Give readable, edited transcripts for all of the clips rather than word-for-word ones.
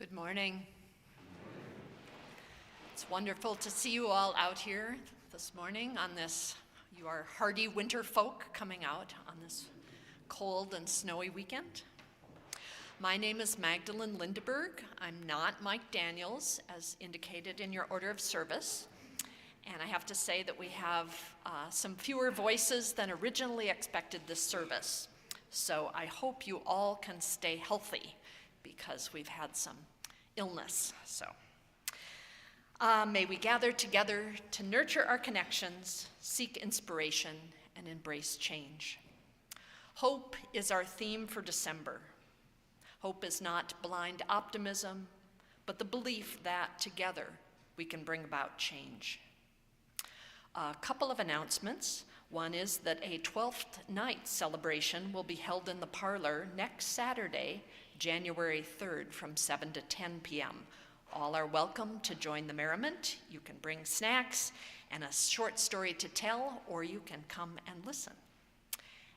Good morning. It's wonderful to see you all out here this morning on this, you are hardy winter folk coming out on this cold and snowy weekend. My name is Magdalen Lindeberg. I'm not Mike Daniels, as indicated in your order of service. And I have to say that we have some fewer voices than originally expected this service. So I hope you all can stay healthy because we've had some illness. So may we gather together to nurture our connections, seek inspiration, and embrace change. Hope is our theme for December. Hope is not blind optimism, but the belief that together we can bring about change. A couple of announcements. One is that a 12th night celebration will be held in the parlor next Saturday, January 3rd from 7 to 10 p.m. All are welcome to join the merriment. You can bring snacks and a short story to tell, or you can come and listen.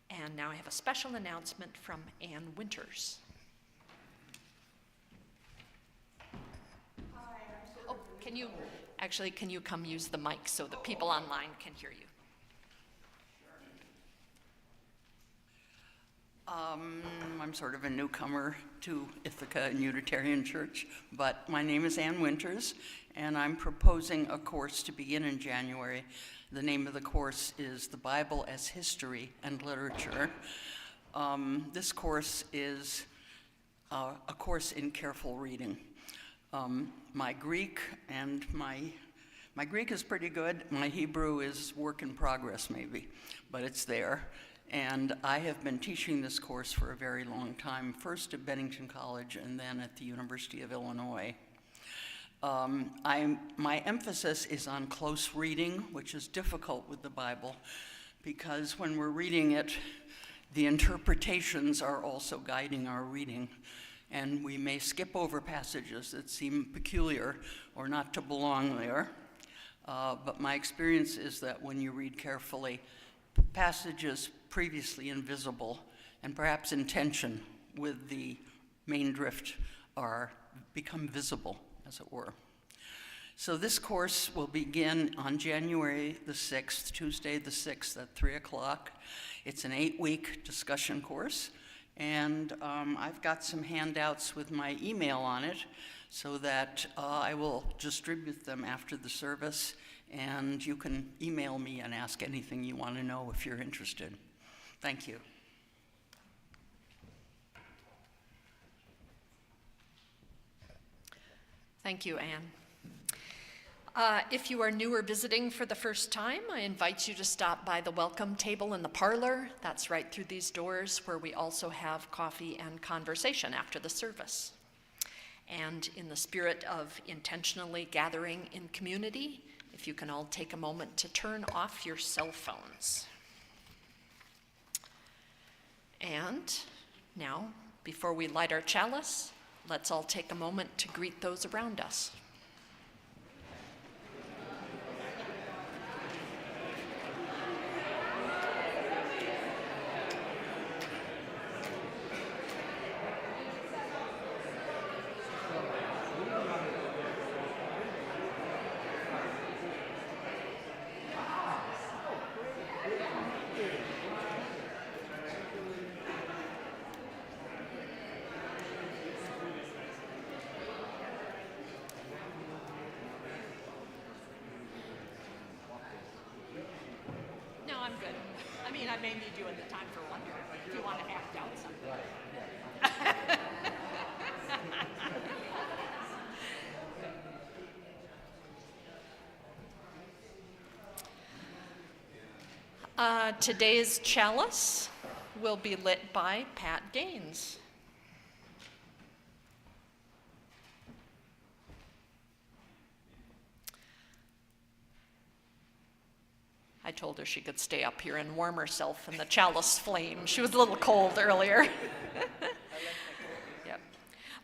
And now I have a special announcement from Ann Winters. Oh, can you come use the mic so that people online can hear you? I'm sort of a newcomer to Ithaca and Unitarian Church, but my name is Ann Winters, and I'm proposing a course to begin in January. The name of the course is The Bible as History and Literature. This course is a course in careful reading. My Greek is pretty good. My Hebrew is work in progress maybe, but it's there. And I have been teaching this course for a very long time, first at Bennington College and then at the University of Illinois. My emphasis is on close reading, which is difficult with the Bible, because when we're reading it, the interpretations are also guiding our reading. And we may skip over passages that seem peculiar or not to belong there. But my experience is that when you read carefully, passages previously invisible and perhaps in tension with the main drift become visible, as it were. So this course will begin on January the 6th, Tuesday the 6th at 3 o'clock. It's an 8-week discussion course, and I've got some handouts with my email on it so that I will distribute them after the service, and you can email me and ask anything you want to know if you're interested. Thank you. Thank you, Anne. If you are new or visiting for the first time, I invite you to stop by the welcome table in the parlor. That's right through these doors, where we also have coffee and conversation after the service. And in the spirit of intentionally gathering in community, if you can all take a moment to turn off your cell phones. And now, before we light our chalice, let's all take a moment to greet those around us. I'm good. I mean, I may need you in the time for wonder if you want to act out something. Today's chalice will be lit by Pat Gaines. I told her she could stay up here and warm herself in the chalice flame. She was a little cold earlier. Yep.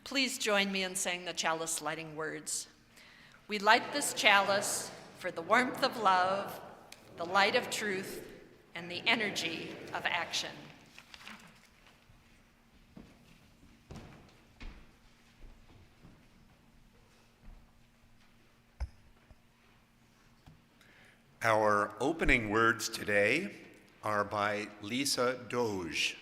Please join me in saying the chalice lighting words. We light this chalice for the warmth of love, the light of truth, and the energy of action. Our opening words today are by Lisa Doge.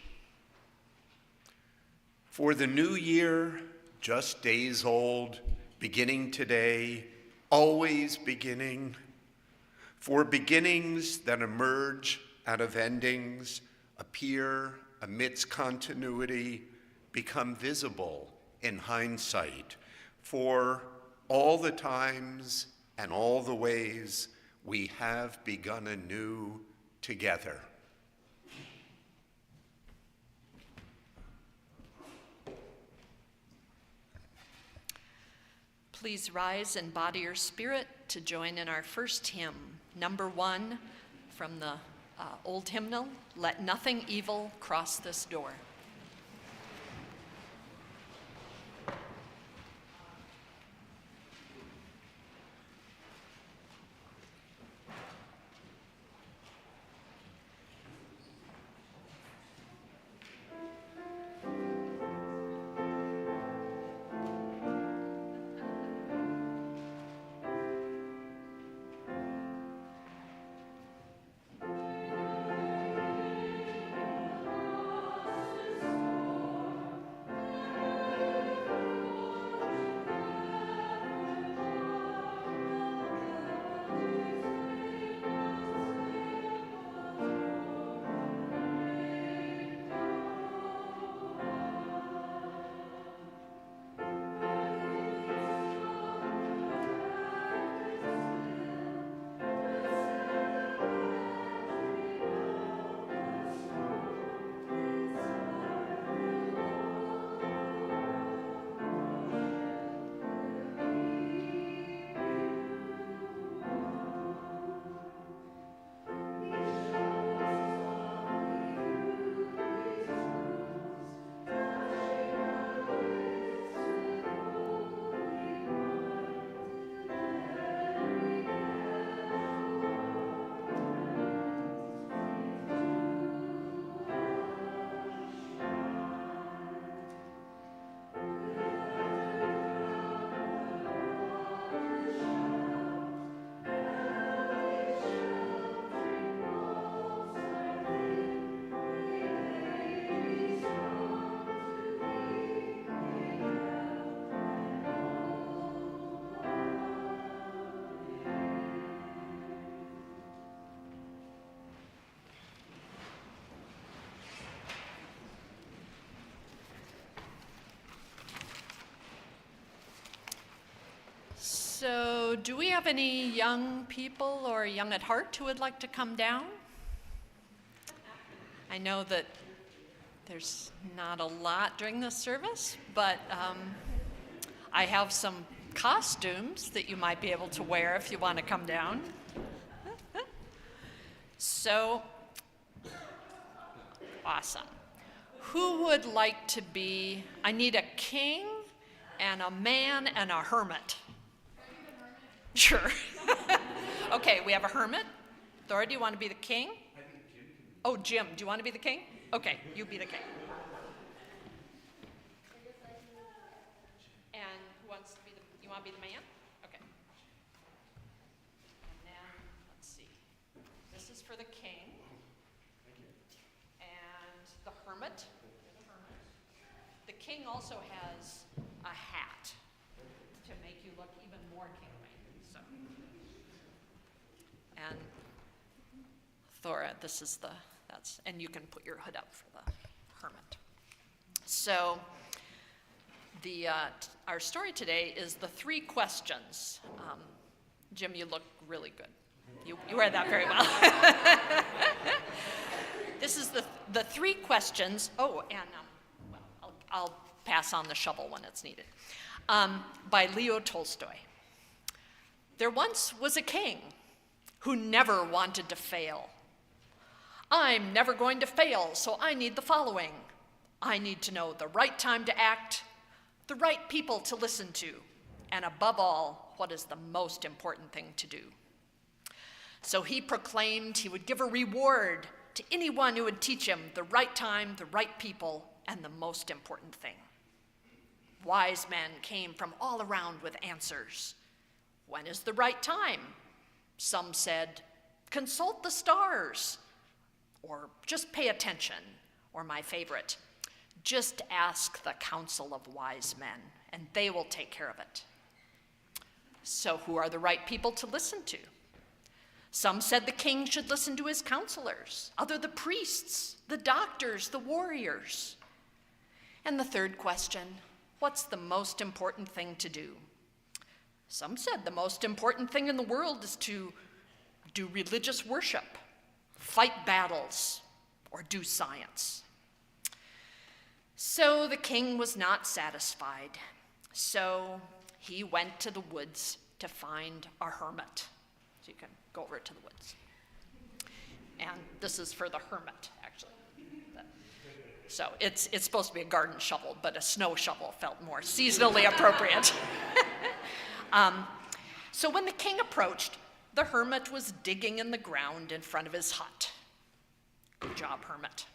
For the new year, just days old, beginning today, always beginning. For beginnings that emerge out of endings, appear amidst continuity, become visible in hindsight. For all the times and all the ways we have begun anew together. Please rise in body or spirit to join in our first hymn, number 1 from the old hymnal, Let Nothing Evil Cross This Door. So, do we have any young people or young at heart who would like to come down? I know that there's not a lot during this service, but I have some costumes that you might be able to wear if you want to come down. So, awesome. Who would like to be, I need a king and a man and a hermit. Sure. Okay, we have a hermit. Thora, do you want to be the king? I think Jim can be. Oh, Jim, do you want to be the king? Okay, you be the king. And who wants to be the, you want to be the man? Okay. And then, let's see. This is for the king. Thank you. And the hermit. The king also has a hat to make you look even more kingly. So. And Thora, this is the, and you can put your hood up for the hermit. So, our story today is the 3 questions. Jim, you look really good. You read that very well. This is the 3 questions. Oh, and well, I'll pass on the shovel when it's needed. By Leo Tolstoy. There once was a king who never wanted to fail. I'm never going to fail, so I need the following. I need to know the right time to act, the right people to listen to, and above all, what is the most important thing to do. So he proclaimed he would give a reward to anyone who would teach him the right time, the right people, and the most important thing. Wise men came from all around with answers. When is the right time? Some said, consult the stars, or just pay attention, or my favorite, just ask the council of wise men, and they will take care of it. So who are the right people to listen to? Some said the king should listen to his counselors, other the priests, the doctors, the warriors. And the third question, what's the most important thing to do? Some said the most important thing in the world is to do religious worship, fight battles, or do science. So the king was not satisfied. So he went to the woods to find a hermit. So you can go over to the woods. And this is for the hermit, actually. So it's supposed to be a garden shovel, but a snow shovel felt more seasonally appropriate. So when the king approached, the hermit was digging in the ground in front of his hut. Good job, hermit.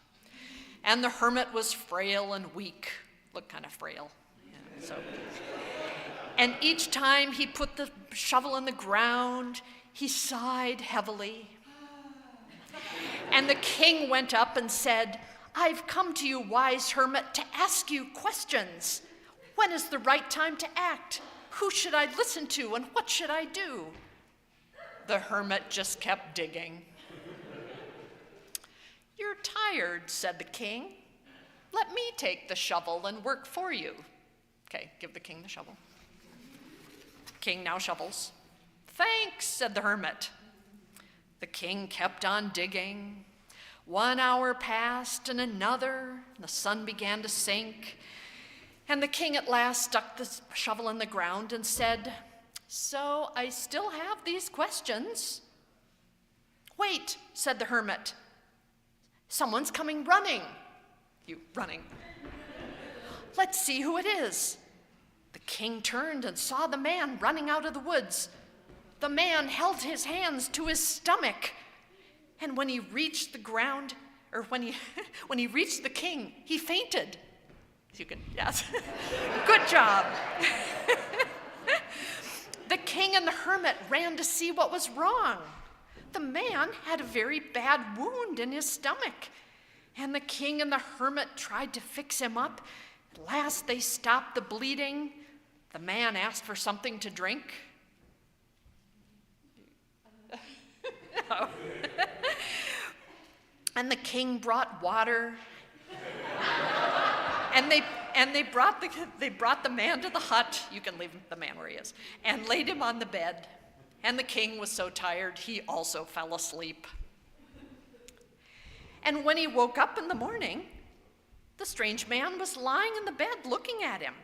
And the hermit was frail and weak. Looked kind of frail. Yeah, and each time he put the shovel in the ground, he sighed heavily. And the king went up and said, "I've come to you, wise hermit, to ask you questions. When is the right time to act? Who should I listen to, and what should I do?" The hermit just kept digging. "You're tired," said the king. "Let me take the shovel and work for you." Okay, give the king the shovel. King now shovels. "Thanks," said the hermit. The king kept on digging. 1 hour passed and another, and the sun began to sink. And the king at last stuck the shovel in the ground and said, "So I still have these questions." "Wait," said the hermit. "Someone's coming running." You running. "Let's see who it is." The king turned and saw the man running out of the woods. The man held his hands to his stomach. And when he reached the ground, or when he reached the king, he fainted. You can, yes. Good job. The king and the hermit ran to see what was wrong. The man had a very bad wound in his stomach. And the king and the hermit tried to fix him up. At last they stopped the bleeding. The man asked for something to drink. No. And the king brought water. And they brought the man to the hut. You can leave the man where he is. And laid him on the bed. And the king was so tired, he also fell asleep. And when he woke up in the morning, the strange man was lying in the bed looking at him.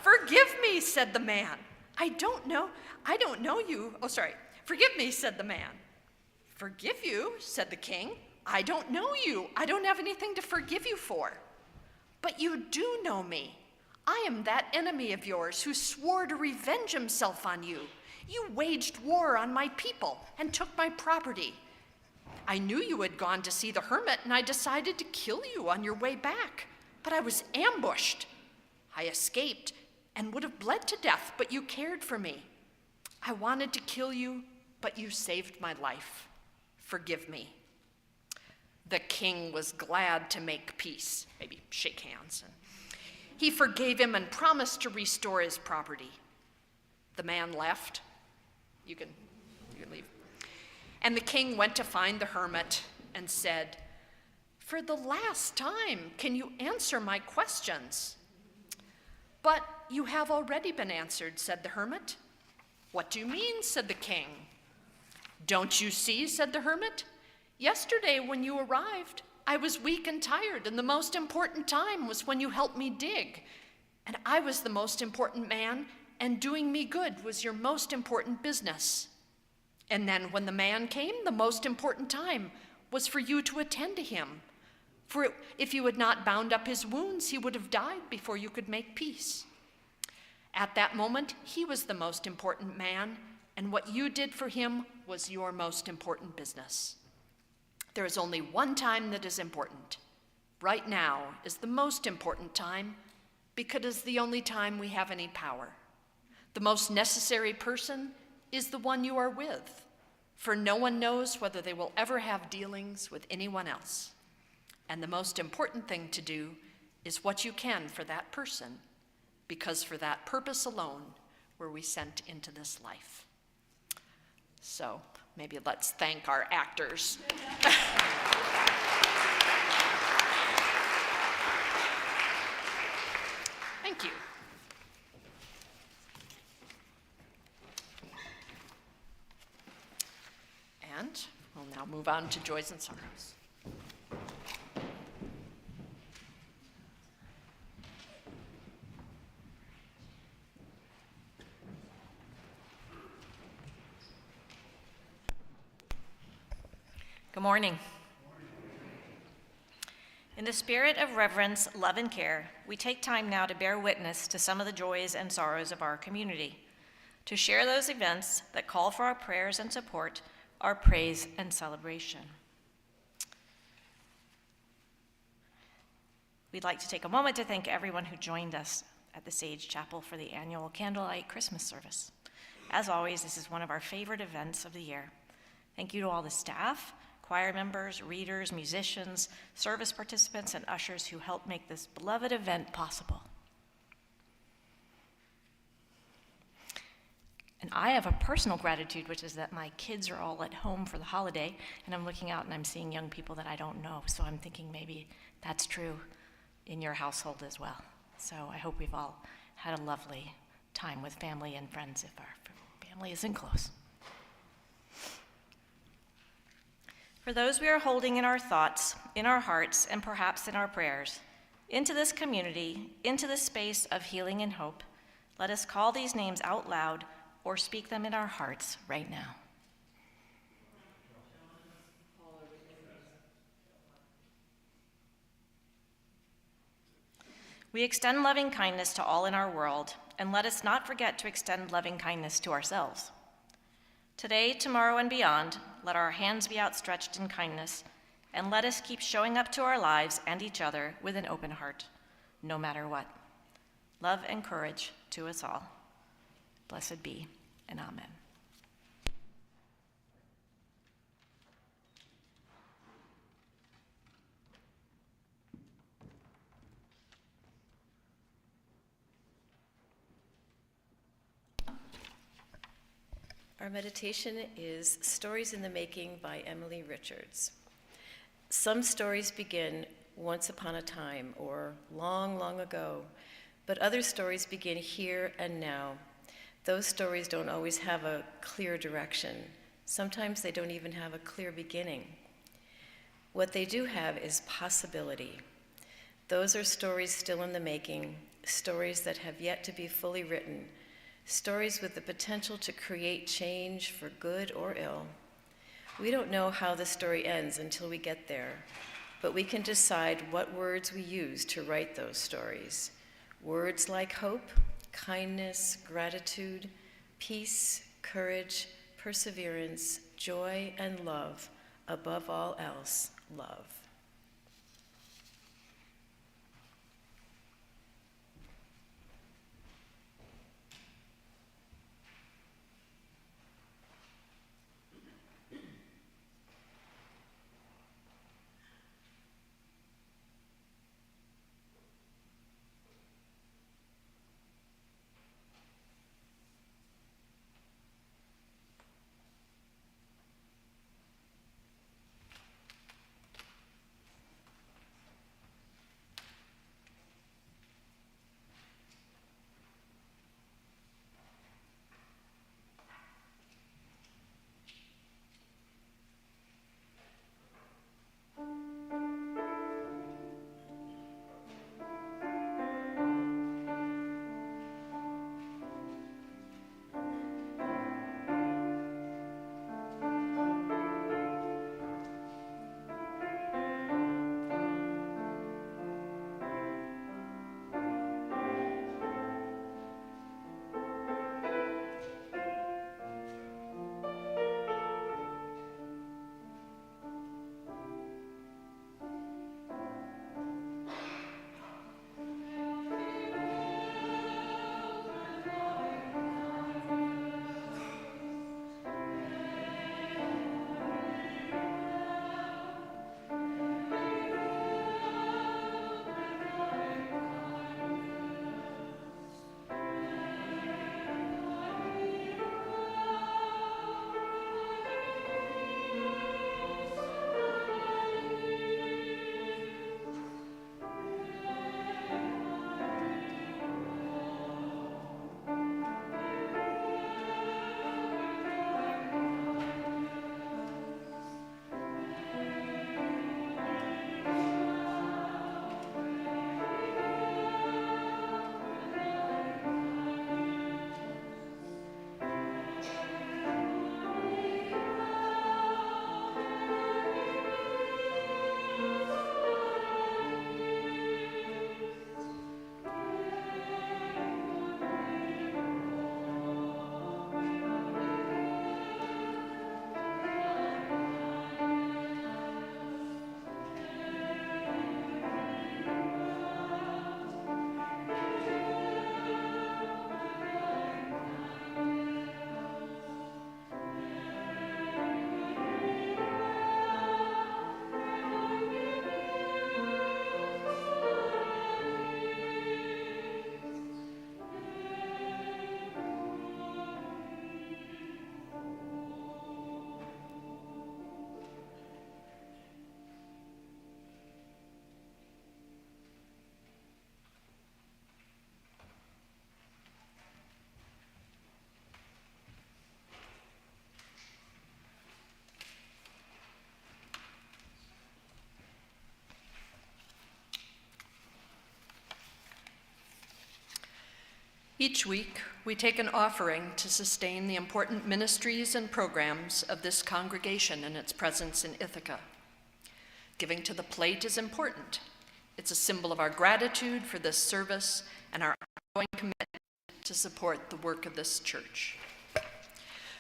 "Forgive me," said the man. I don't know you. Oh, sorry. "Forgive me," said the man. "Forgive you," said the king. "I don't know you. I don't have anything to forgive you for." "But you do know me. I am that enemy of yours who swore to revenge himself on you. You waged war on my people and took my property. I knew you had gone to see the hermit, and I decided to kill you on your way back. But I was ambushed. I escaped and would have bled to death, but you cared for me. I wanted to kill you, but you saved my life. Forgive me." The king was glad to make peace, maybe shake hands. He forgave him and promised to restore his property. The man left. You can leave. And the king went to find the hermit and said, "For the last time, can you answer my questions?" "But you have already been answered," said the hermit. "What do you mean?" said the king. "Don't you see?" said the hermit. "Yesterday when you arrived, I was weak and tired, and the most important time was when you helped me dig. And I was the most important man, and doing me good was your most important business. And then when the man came, the most important time was for you to attend to him. For if you had not bound up his wounds, he would have died before you could make peace. At that moment, he was the most important man, and what you did for him was your most important business. There is only one time that is important. Right now is the most important time because it's the only time we have any power. The most necessary person is the one you are with, for no one knows whether they will ever have dealings with anyone else. And the most important thing to do is what you can for that person, because for that purpose alone were we sent into this life. So maybe let's thank our actors. Thank you. And we'll now move on to joys and sorrows. Good morning. In the spirit of reverence, love, and care, we take time now to bear witness to some of the joys and sorrows of our community, to share those events that call for our prayers and support, our praise and celebration. We'd like to take a moment to thank everyone who joined us at the Sage Chapel for the annual Candlelight Christmas service. As always, this is one of our favorite events of the year. Thank you to all the staff, choir members, readers, musicians, service participants, and ushers who helped make this beloved event possible. And I have a personal gratitude, which is that my kids are all at home for the holiday, and I'm looking out and I'm seeing young people that I don't know. So I'm thinking maybe that's true in your household as well. So I hope we've all had a lovely time with family and friends if our family isn't close. For those we are holding in our thoughts, in our hearts, and perhaps in our prayers, into this community, into this space of healing and hope, let us call these names out loud or speak them in our hearts right now. We extend loving kindness to all in our world, and let us not forget to extend loving kindness to ourselves. Today, tomorrow, and beyond, let our hands be outstretched in kindness, and let us keep showing up to our lives and each other with an open heart, no matter what. Love and courage to us all. Blessed be, and amen. Our meditation is Stories in the Making by Emily Richards. Some stories begin once upon a time or long, long ago, but other stories begin here and now. Those stories don't always have a clear direction. Sometimes they don't even have a clear beginning. What they do have is possibility. Those are stories still in the making, stories that have yet to be fully written, stories with the potential to create change for good or ill. We don't know how the story ends until we get there, but we can decide what words we use to write those stories. Words like hope, kindness, gratitude, peace, courage, perseverance, joy, and love. Above all else, love. Each week, we take an offering to sustain the important ministries and programs of this congregation and its presence in Ithaca. Giving to the plate is important. It's a symbol of our gratitude for this service and our ongoing commitment to support the work of this church.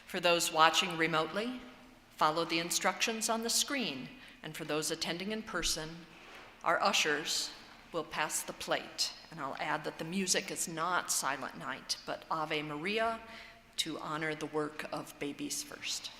For those watching remotely, follow the instructions on the screen, and for those attending in person, our ushers will pass the plate. And I'll add that the music is not Silent Night, but Ave Maria, to honor the work of Babies First.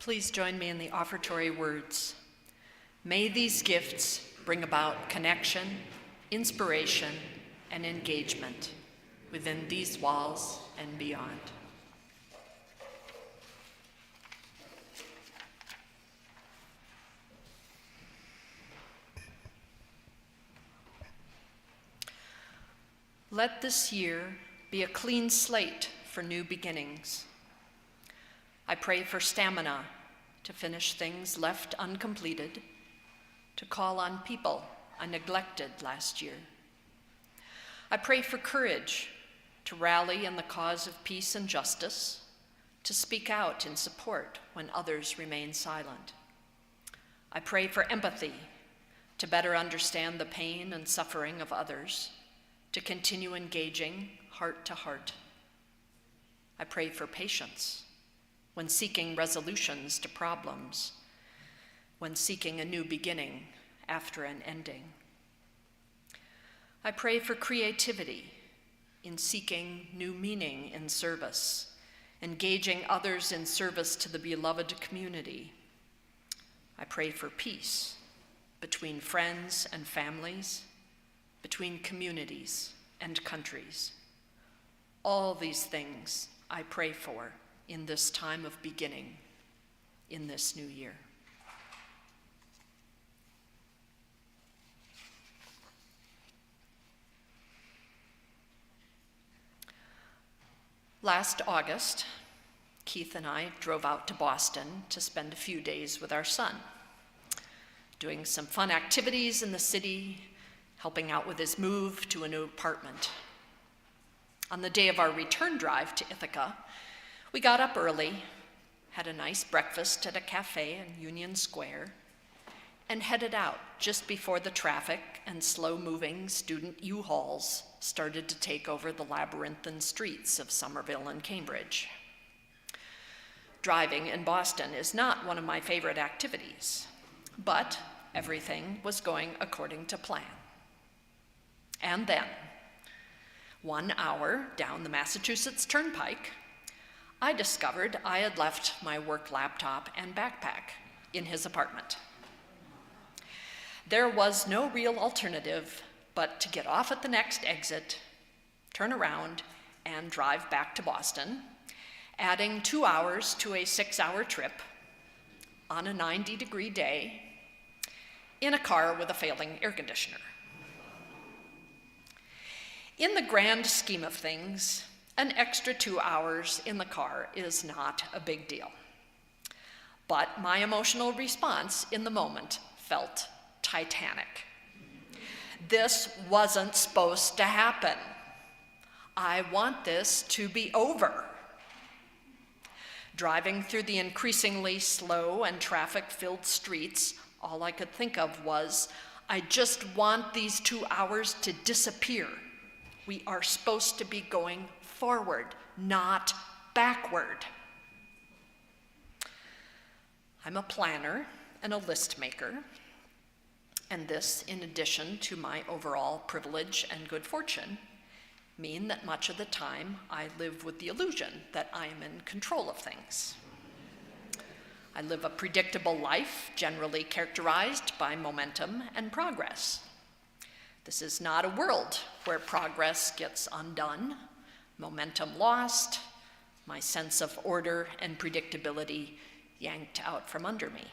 Please join me in the offertory words. May these gifts bring about connection, inspiration, and engagement within these walls and beyond. Let this year be a clean slate for new beginnings. I pray for stamina to finish things left uncompleted, to call on people I neglected last year. I pray for courage to rally in the cause of peace and justice, to speak out in support when others remain silent. I pray for empathy to better understand the pain and suffering of others, to continue engaging heart to heart. I pray for patience when seeking resolutions to problems, when seeking a new beginning after an ending. I pray for creativity in seeking new meaning in service, engaging others in service to the beloved community. I pray for peace between friends and families, between communities and countries. All these things I pray for in this time of beginning, in this new year. Last August, Keith and I drove out to Boston to spend a few days with our son, doing some fun activities in the city, helping out with his move to a new apartment. On the day of our return drive to Ithaca, we got up early, had a nice breakfast at a cafe in Union Square, and headed out just before the traffic and slow-moving student U-Hauls started to take over the labyrinthine streets of Somerville and Cambridge. Driving in Boston is not one of my favorite activities, but everything was going according to plan. And then, 1 hour down the Massachusetts Turnpike, I discovered I had left my work laptop and backpack in his apartment. There was no real alternative but to get off at the next exit, turn around, and drive back to Boston, adding 2 hours to a 6-hour trip on a 90-degree day in a car with a failing air conditioner. In the grand scheme of things, an extra 2 hours in the car is not a big deal. But my emotional response in the moment felt titanic. This wasn't supposed to happen. I want this to be over. Driving through the increasingly slow and traffic-filled streets, all I could think of was, I just want these 2 hours to disappear. We are supposed to be going forward, not backward. I'm a planner and a list maker, and this, in addition to my overall privilege and good fortune, mean that much of the time I live with the illusion that I am in control of things. I live a predictable life, generally characterized by momentum and progress. This is not a world where progress gets undone, momentum lost, my sense of order and predictability yanked out from under me.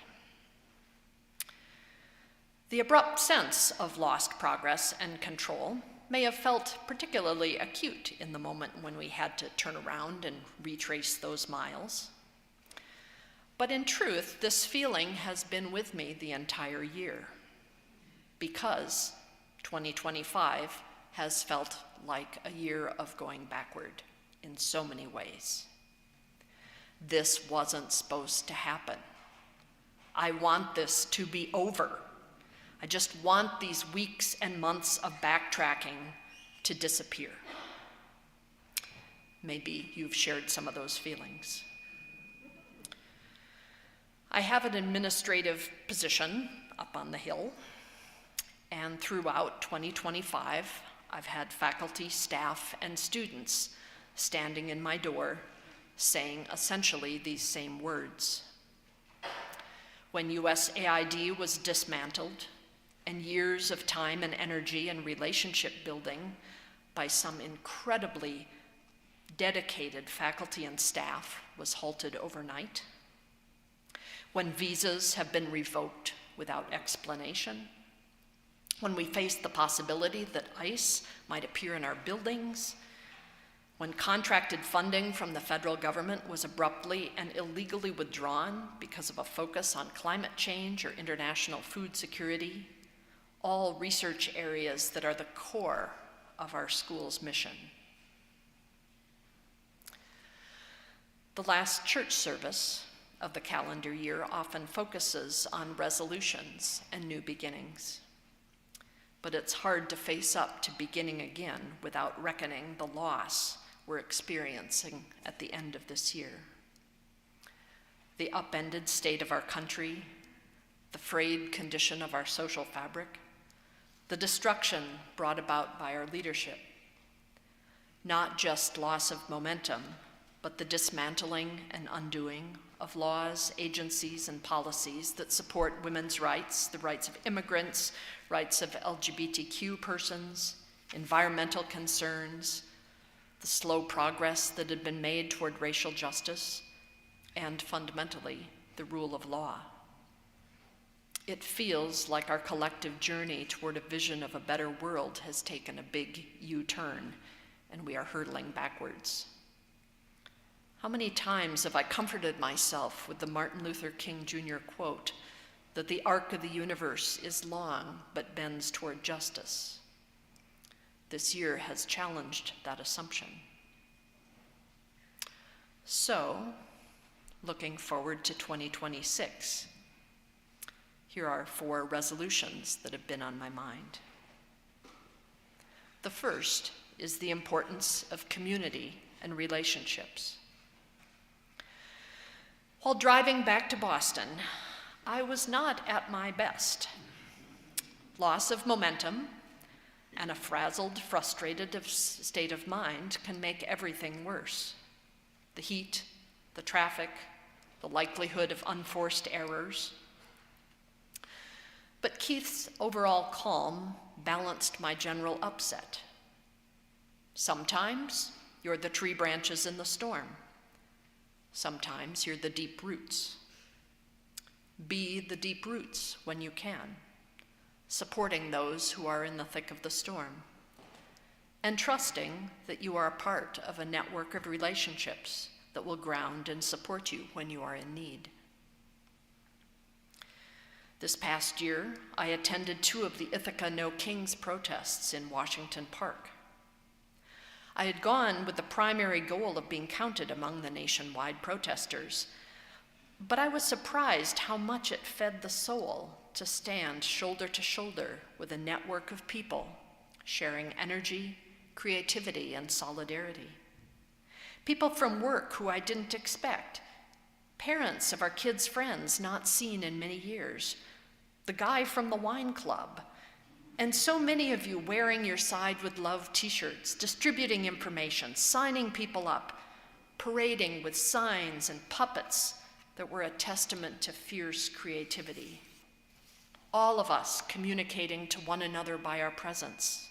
The abrupt sense of lost progress and control may have felt particularly acute in the moment when we had to turn around and retrace those miles. But in truth, this feeling has been with me the entire year, because 2025 has felt like a year of going backward in so many ways. This wasn't supposed to happen. I want this to be over. I just want these weeks and months of backtracking to disappear. Maybe you've shared some of those feelings. I have an administrative position up on the Hill, and throughout 2025, I've had faculty, staff, and students standing in my door saying essentially these same words. when USAID was dismantled and years of time and energy and relationship building by some incredibly dedicated faculty and staff was halted overnight, when visas have been revoked without explanation, when we face the possibility that ICE might appear in our buildings, when contracted funding from the federal government was abruptly and illegally withdrawn because of a focus on climate change or international food security, all research areas that are the core of our school's mission. The last church service of the calendar year often focuses on resolutions and new beginnings. But it's hard to face up to beginning again without reckoning the loss we're experiencing at the end of this year. The upended state of our country, the frayed condition of our social fabric, the destruction brought about by our leadership. Not just loss of momentum, but the dismantling and undoing of laws, agencies, and policies that support women's rights, the rights of immigrants, rights of LGBTQ persons, environmental concerns, the slow progress that had been made toward racial justice, and fundamentally, the rule of law. It feels like our collective journey toward a vision of a better world has taken a big U-turn, and we are hurtling backwards. How many times have I comforted myself with the Martin Luther King Jr. quote that the arc of the universe is long but bends toward justice? This year has challenged that assumption. So, looking forward to 2026, here are 4 resolutions that have been on my mind. The first is the importance of community and relationships. While driving back to Boston, I was not at my best. Loss of momentum and a frazzled, frustrated state of mind can make everything worse. The heat, the traffic, the likelihood of unforced errors. But Keith's overall calm balanced my general upset. Sometimes you're the tree branches in the storm. Sometimes you're the deep roots. Be the deep roots when you can, supporting those who are in the thick of the storm, and trusting that you are a part of a network of relationships that will ground and support you when you are in need. This past year, I attended 2 of the Ithaca No Kings protests in Washington Park. I had gone with the primary goal of being counted among the nationwide protesters, but I was surprised how much it fed the soul to stand shoulder to shoulder with a network of people sharing energy, creativity, and solidarity. People from work who I didn't expect, parents of our kids' friends not seen in many years, the guy from the wine club, and so many of you wearing your Side with Love t-shirts, distributing information, signing people up, parading with signs and puppets that were a testament to fierce creativity. All of us communicating to one another by our presence.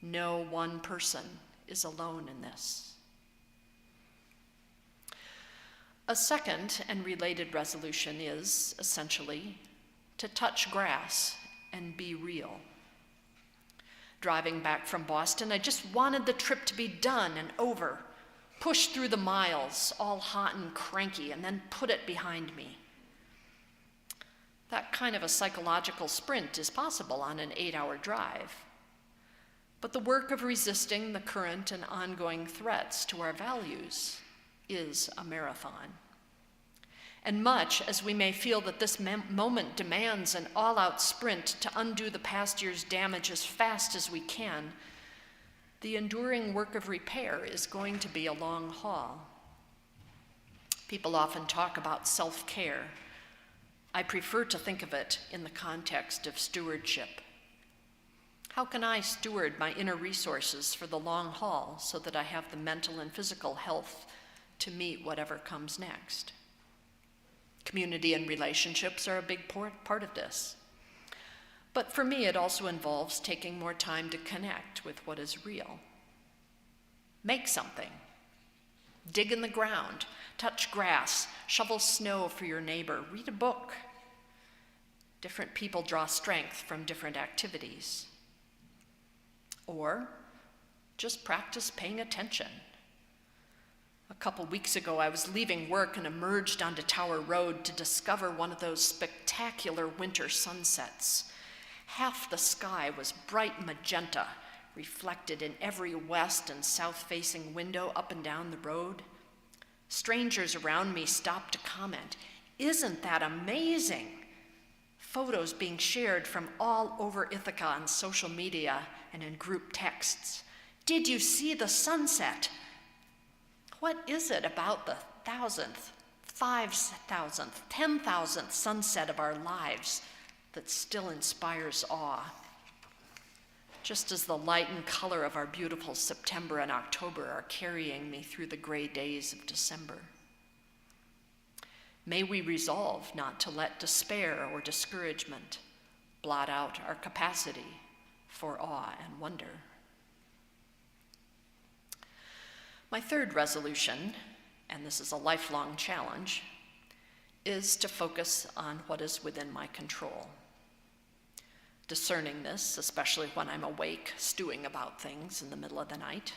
No one person is alone in this. A second and related resolution is, essentially, to touch grass and be real. Driving back from Boston, I just wanted the trip to be done and over, push through the miles, all hot and cranky, and then put it behind me. That kind of a psychological sprint is possible on an 8-hour drive. But the work of resisting the current and ongoing threats to our values is a marathon. And much as we may feel that this moment demands an all-out sprint to undo the past year's damage as fast as we can, the enduring work of repair is going to be a long haul. People often talk about self-care. I prefer to think of it in the context of stewardship. How can I steward my inner resources for the long haul so that I have the mental and physical health to meet whatever comes next? Community and relationships are a big part of this. But for me, it also involves taking more time to connect with what is real. Make something. Dig in the ground, touch grass, shovel snow for your neighbor, read a book. Different people draw strength from different activities. Or just practice paying attention. A couple weeks ago, I was leaving work and emerged onto Tower Road to discover one of those spectacular winter sunsets. Half the sky was bright magenta, reflected in every west and south-facing window up and down the road. Strangers around me stopped to comment, "Isn't that amazing?" Photos being shared from all over Ithaca on social media and in group texts. "Did you see the sunset?" What is it about the 1,000th, 5,000th, 10,000th sunset of our lives that still inspires awe? Just as the light and color of our beautiful September and October are carrying me through the gray days of December. May we resolve not to let despair or discouragement blot out our capacity for awe and wonder. My third resolution, and this is a lifelong challenge, is to focus on what is within my control. Discerning this, especially when I'm awake, stewing about things in the middle of the night.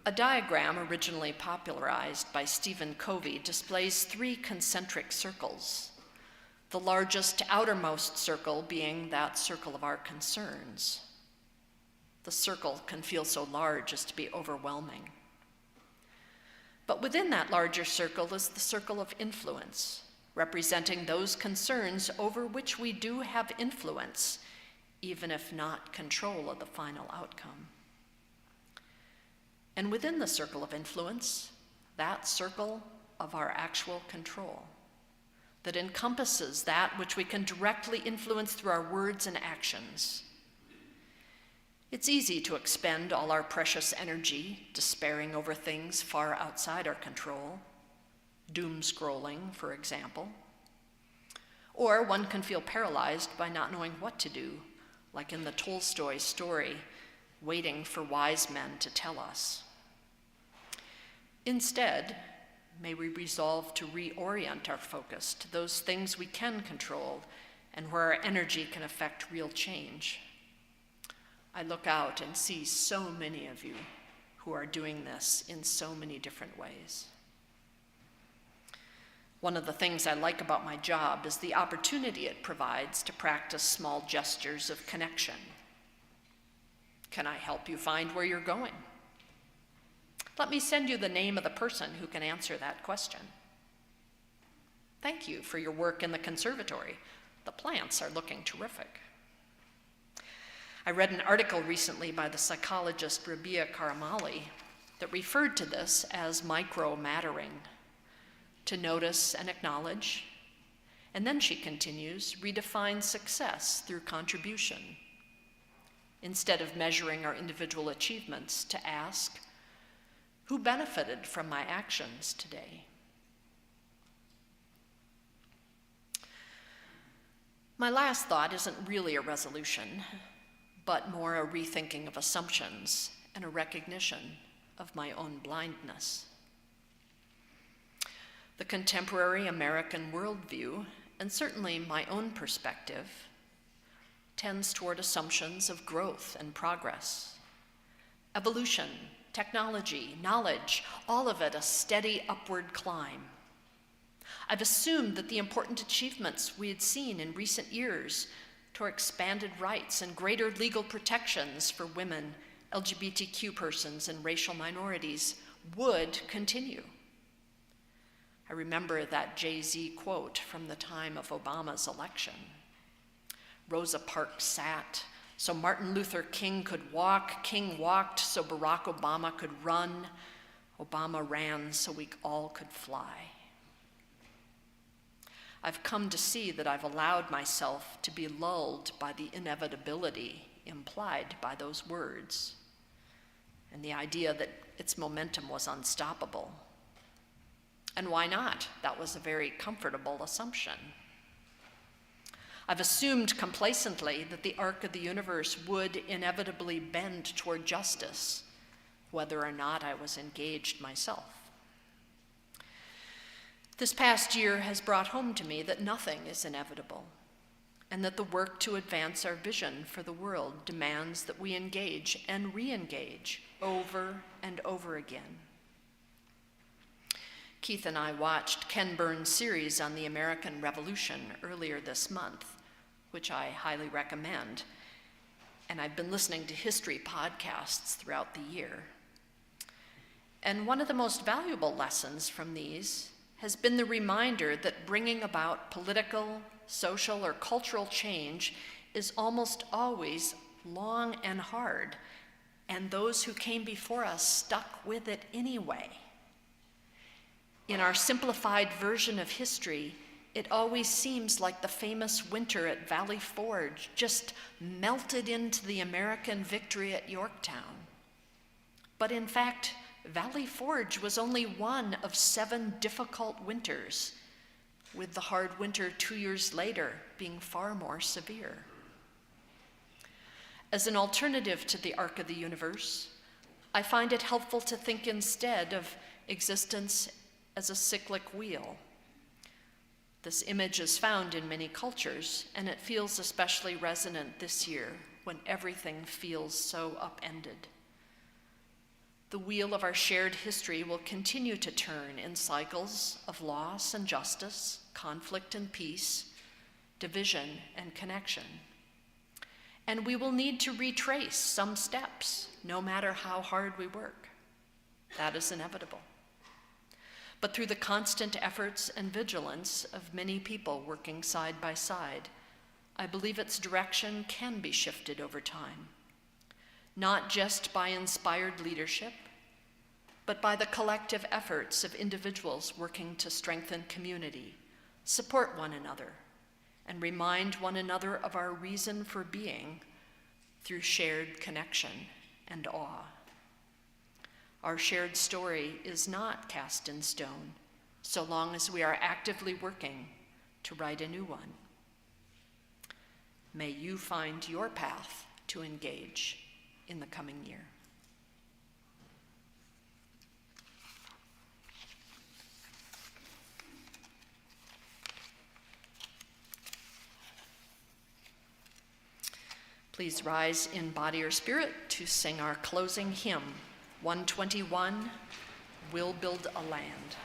A diagram originally popularized by Stephen Covey displays 3 concentric circles, the largest outermost circle being that circle of our concerns. The circle can feel so large as to be overwhelming. But within that larger circle is the circle of influence, representing those concerns over which we do have influence, even if not control of the final outcome. And within the circle of influence, that circle of our actual control, that encompasses that which we can directly influence through our words and actions. It's easy to expend all our precious energy despairing over things far outside our control, doom scrolling, for example. Or one can feel paralyzed by not knowing what to do, like in the Tolstoy story, waiting for wise men to tell us. Instead, may we resolve to reorient our focus to those things we can control and where our energy can affect real change. I look out and see so many of you who are doing this in so many different ways. One of the things I like about my job is the opportunity it provides to practice small gestures of connection. Can I help you find where you're going? Let me send you the name of the person who can answer that question. Thank you for your work in the conservatory. The plants are looking terrific. I read an article recently by the psychologist Rabia Karamali that referred to this as micro-mattering, to notice and acknowledge, and then she continues, redefine success through contribution. Instead of measuring our individual achievements, to ask, who benefited from my actions today? My last thought isn't really a resolution, but more a rethinking of assumptions and a recognition of my own blindness. The contemporary American worldview, and certainly my own perspective, tends toward assumptions of growth and progress. Evolution, technology, knowledge, all of it a steady upward climb. I've assumed that the important achievements we had seen in recent years toward expanded rights and greater legal protections for women, LGBTQ persons, and racial minorities would continue. I remember that Jay-Z quote from the time of Obama's election. Rosa Parks sat so Martin Luther King could walk, King walked so Barack Obama could run, Obama ran so we all could fly. I've come to see that I've allowed myself to be lulled by the inevitability implied by those words and the idea that its momentum was unstoppable. And why not? That was a very comfortable assumption. I've assumed complacently that the arc of the universe would inevitably bend toward justice, whether or not I was engaged myself. This past year has brought home to me that nothing is inevitable, and that the work to advance our vision for the world demands that we engage and re-engage over and over again. Keith and I watched Ken Burns' series on the American Revolution earlier this month, which I highly recommend, and I've been listening to history podcasts throughout the year. And one of the most valuable lessons from these has been the reminder that bringing about political, social, or cultural change is almost always long and hard, and those who came before us stuck with it anyway. In our simplified version of history, it always seems like the famous winter at Valley Forge just melted into the American victory at Yorktown. But in fact, Valley Forge was only one of 7 difficult winters, with the hard winter 2 years later being far more severe. As an alternative to the arc of the universe, I find it helpful to think instead of existence as a cyclic wheel. This image is found in many cultures, and it feels especially resonant this year when everything feels so upended. The wheel of our shared history will continue to turn in cycles of loss and justice, conflict and peace, division and connection. And we will need to retrace some steps, no matter how hard we work. That is inevitable. But through the constant efforts and vigilance of many people working side by side, I believe its direction can be shifted over time, not just by inspired leadership, but by the collective efforts of individuals working to strengthen community, support one another, and remind one another of our reason for being through shared connection and awe. Our shared story is not cast in stone, so long as we are actively working to write a new one. May you find your path to engage in the coming year. Please rise in body or spirit to sing our closing hymn, 121, We'll Build a Land.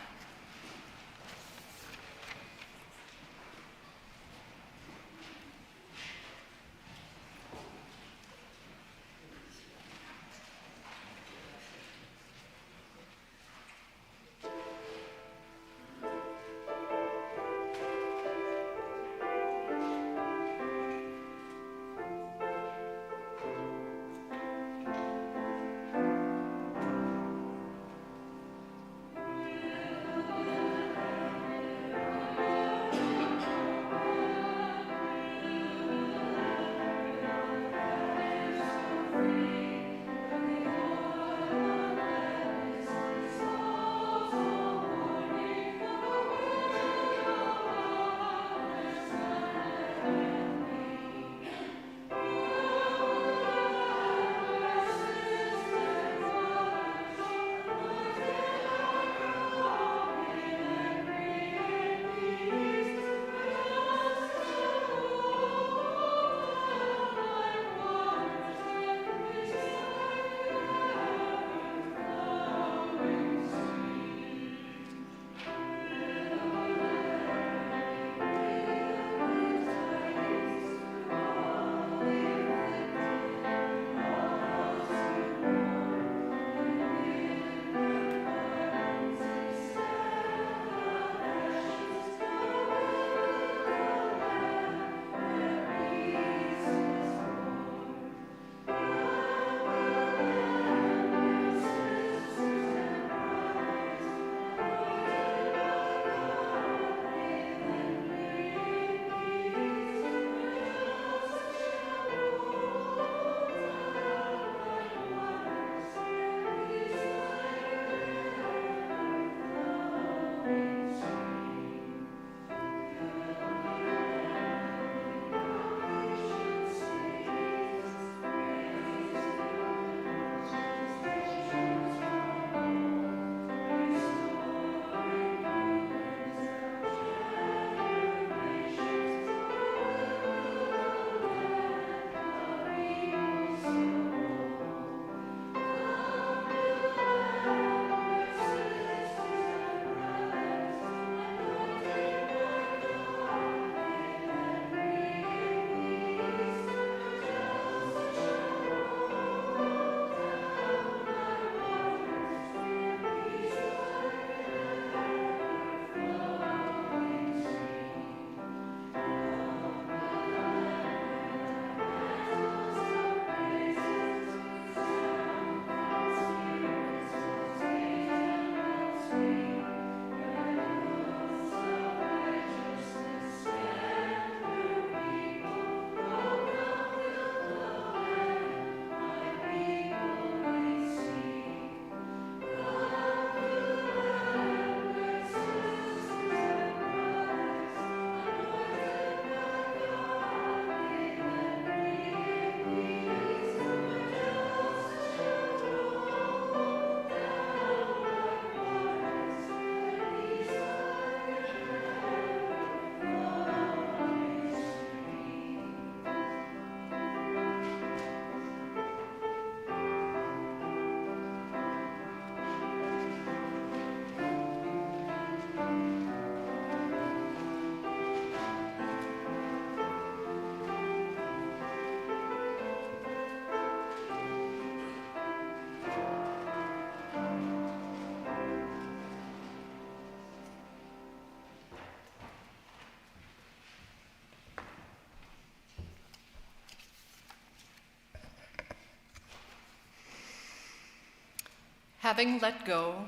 Having let go,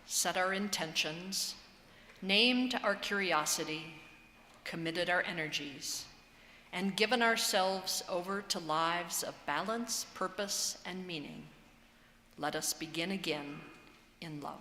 set our intentions, named our curiosity, committed our energies, and given ourselves over to lives of balance, purpose, and meaning, let us begin again in love.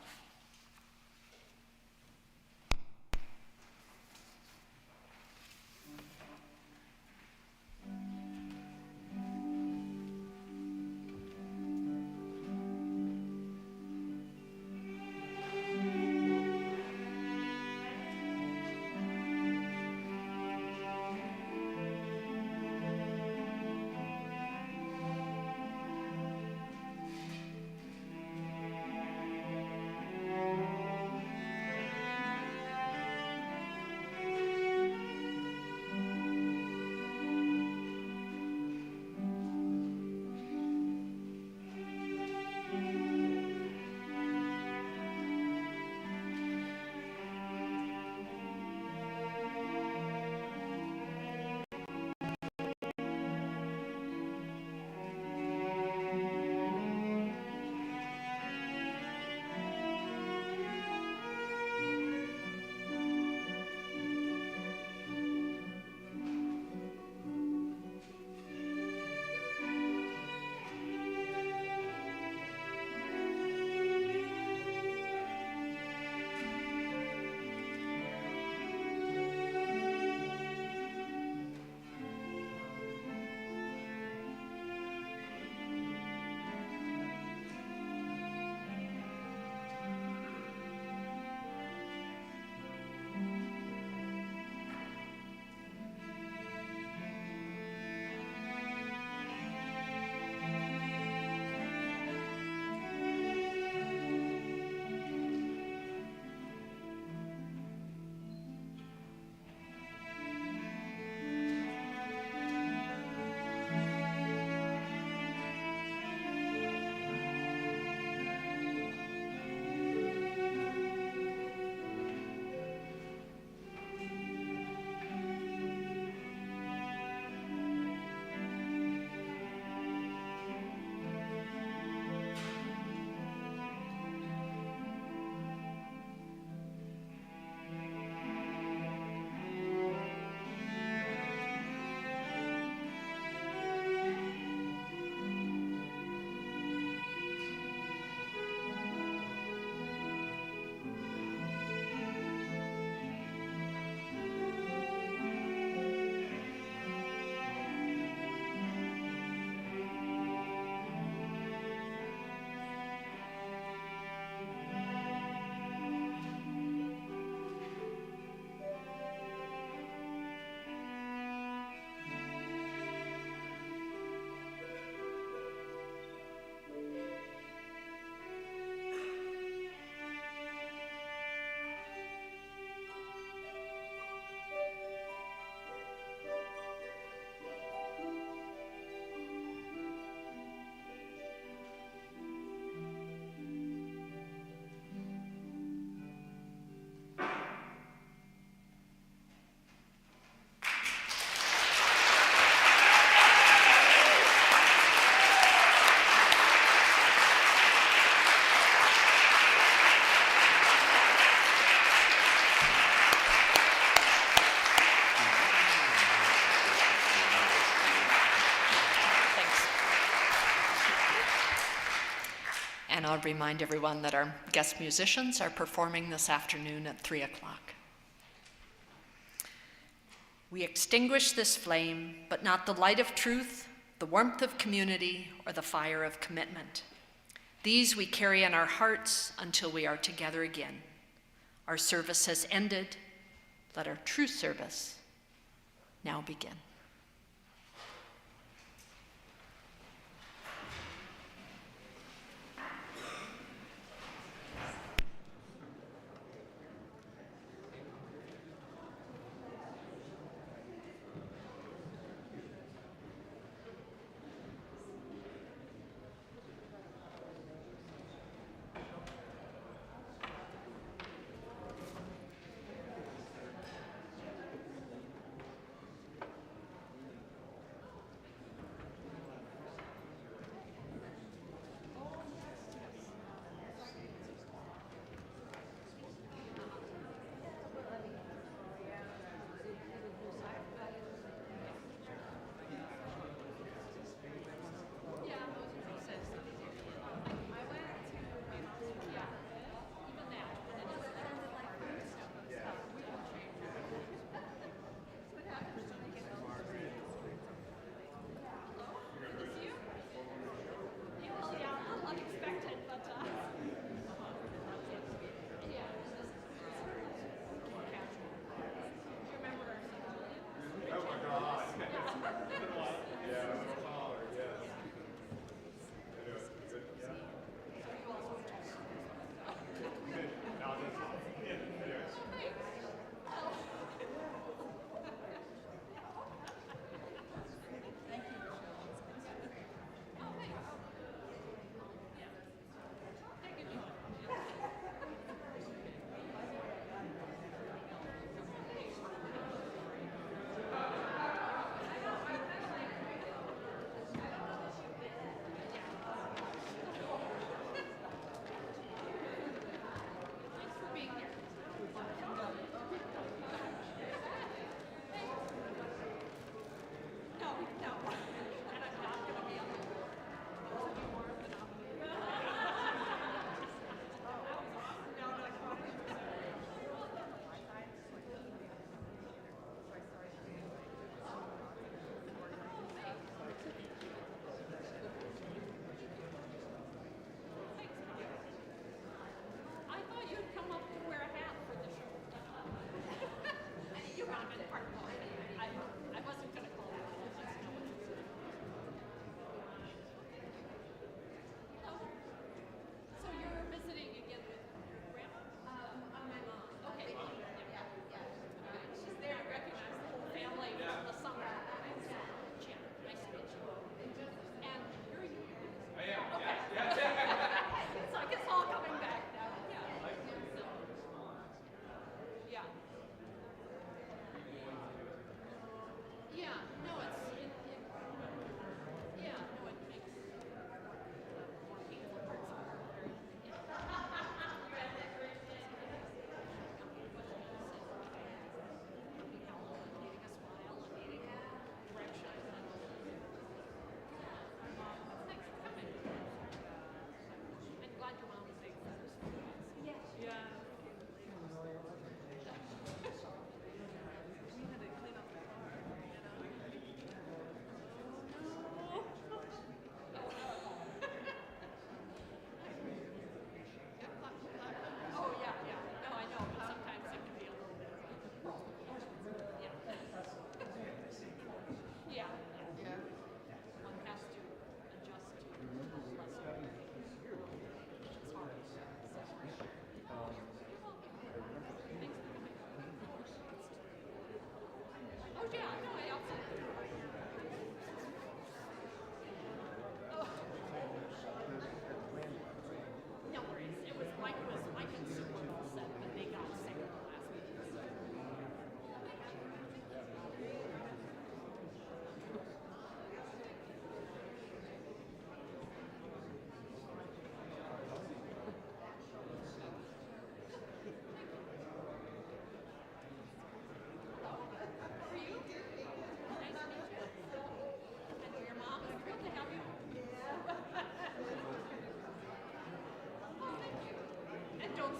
And I'll remind everyone that our guest musicians are performing this afternoon at 3 o'clock. We extinguish this flame, but not the light of truth, the warmth of community, or the fire of commitment. These we carry in our hearts until we are together again. Our service has ended. Let our true service now begin.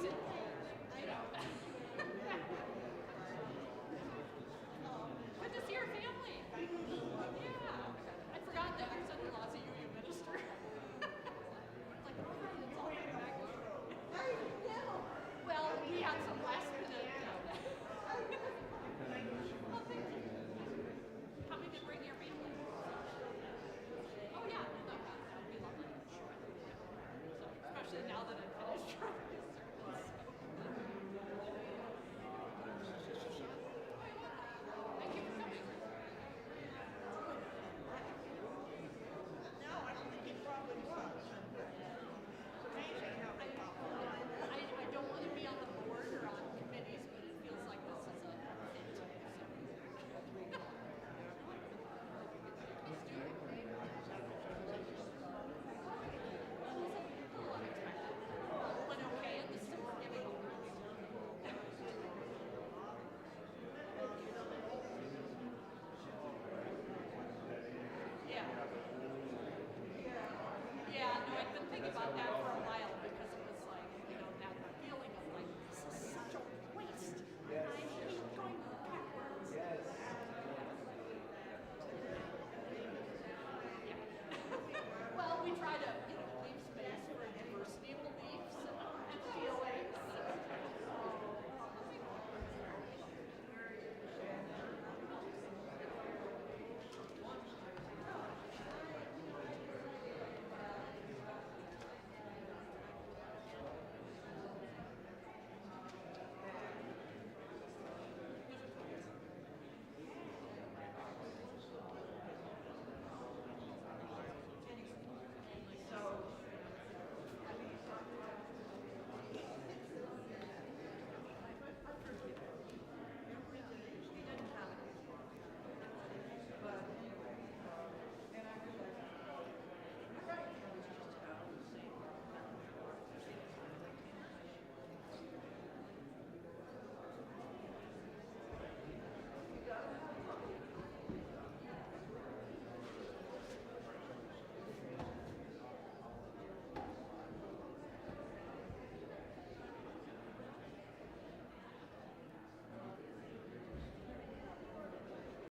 FUSIT.